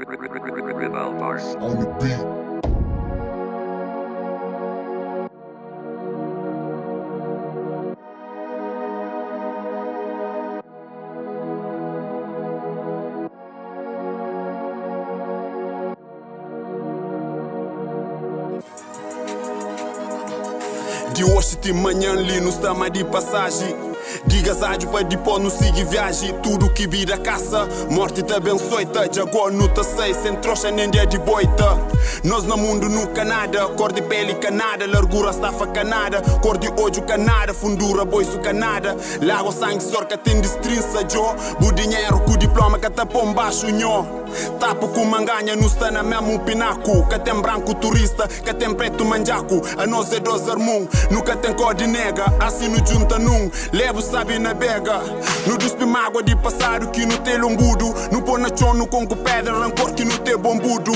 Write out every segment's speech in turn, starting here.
Rebel Bars. On the beat. De hoje de manhã ali no estama de passagem. Diga zádio para depois não seguir viagem. Tudo que vira caça, morte te abençoita. De agora não te sei, sem trouxa nem dia de boita. Nós no mundo nunca nada, cor de pele canada, largura estafa canada, cor de ódio canada, fundura boiço canada. Lago sangue sorca tem destrinça, jo. Bu dinheiro com diploma que te põe baixo, nho. Tapo com manganha, não está na mesmo pinaco. Que tem branco turista, que tem preto manjaco. A nós é dois armum, nunca tem cor de nega. Assim não junta num, levo sabe na bega. No duspe mágoa de passado que não tem lombudo. No pôr na chono com pedra, rancor que não tem bombudo.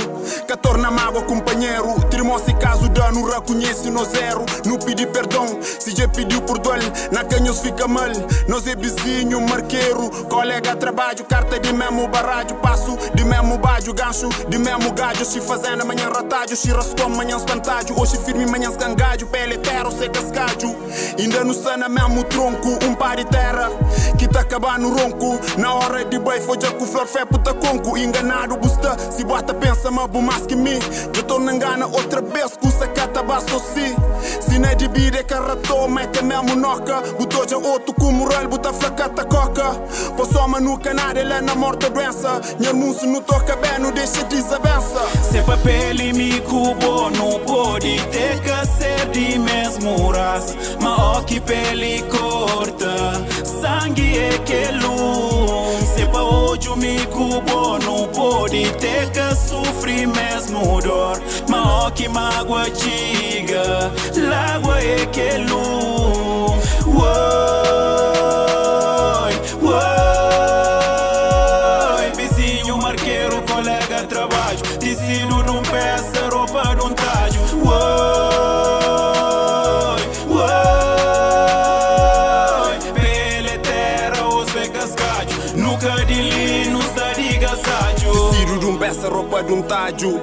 Que torna mágoa companheiro. Trimosse caso dano, reconhece no zero. Não pedi perdão, se já pediu por dole. Na canhos fica mal, nós é vizinho, marqueiro. Colega trabalho, carta de mesmo barrádio. Passo de mesmo badio, gancho de mesmo gajo. Se fazendo amanhã ratádio, se rascou amanhã espantádio. Hoje firme amanhã escangádio, pele terra, sem cascádio. Ainda não está na mesmo tronco, um par de terra que tá acabando ronco. Na hora de boi, foi já com flor fé puta conco. Enganado busta, se bota pensa mas bu mais que mim. Eu tô na engana outra vez, com sacata baixo si. Se não é de vida é carratô, mete mesmo noca. Botou já outro com moral, bota flacata coca. Pô só manuca nada, ele é na morte doença. Minha música não toca bem, não deixa desavença. Se papel e me cubo, não pode ter que ser de mesmo raça. Mas ó que pele corta, sangue é que lum. Se pa ódio me cubo, não pode ter que sofrer mesmo dor. Mas ó que mágoa diga, lágua é que lum. Vizinho, marqueiro, colega, trabalho. Tecido de um peça, roupa de um talho. Pele terra, os becas cádio. Nunca de lino, está de gasádio. Tecido de um peça, roupa de um tádio.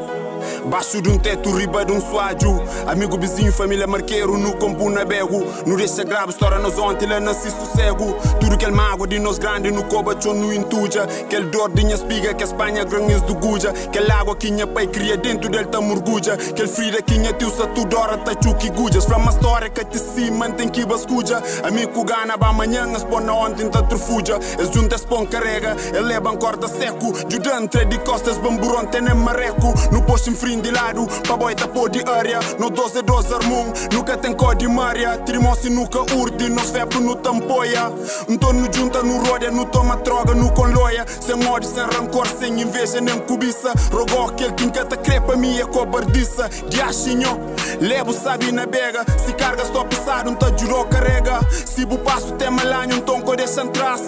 Baixo de um teto, riba de um suádio. Amigo, vizinho, família, marqueiro, no campo, na bego. Não deixa grave, história nos ontem, lá nasci sossego. Tudo que ele mágoa de nós grande, no coba, chão, no intuja. Que ele dor de minha espiga, que a Espanha, granhas do guja. Que ele água que minha pai cria dentro dele, tá murguja. Que ele frida, que minha tio, sa tudo hora, tá chuki gujas. Fra uma história que te si, mantém que bascuja. Amigo, gana, ba amanhã, as pona ontem, tá trufuja. Eles juntas pão carrega, ele leva corda seco. Judante de costas, bamburon, tem marreco. No posto em frim de lado, pa boi tá pô de área. No 12 armum, nunca tem cor de maria. Trimosse nunca urdi, nos febre no tampoia. Então no junta, no roda, no toma droga, no conloia. Sem morte, sem rancor, sem inveja, nem cobiça. Rogou aquele que nunca te crepa, minha cobardiça. De achinho, levo sabe na bega. Se carga, estou pisado, então jurou carrega. Se bu passo, tem malanho, então co deixa atrás.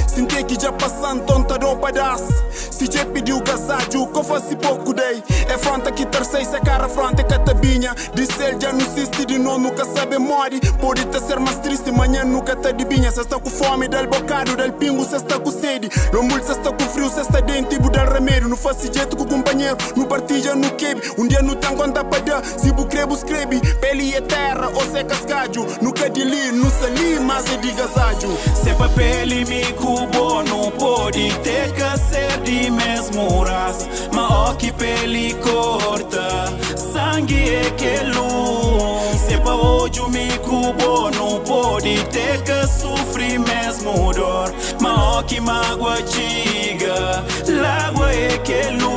Senti que já passando, então tá do pedaço. Se já pediu gasádio, que eu faço pouco dei. É fronta que terceiro, se a cara fronte é catabinha. Disse ele já não existe de novo, nunca sabe morre. Pode até ser mais triste, manhã nunca tá de binha. Se está com fome, dá bocado, dá pingo, se está com sede. Lomul, se está com frio, se está dentro, e dá remédio. Não faz jeito com o companheiro, no partilha, no quebe. Um dia não tem conta para dar, se bu crebo, escreve. Pele é terra, ou se é cascádio. Nunca de li, não sali, mas é de gasádio. Se papel e me cubo, não pode ter que ser de mesmo raça. Mas ó que pele corta, sangue é que lum. Se pa ódio me cubo, não pode ter que sofrer mesmo dor. Mas ó que mágoa diga, lágua é que lum.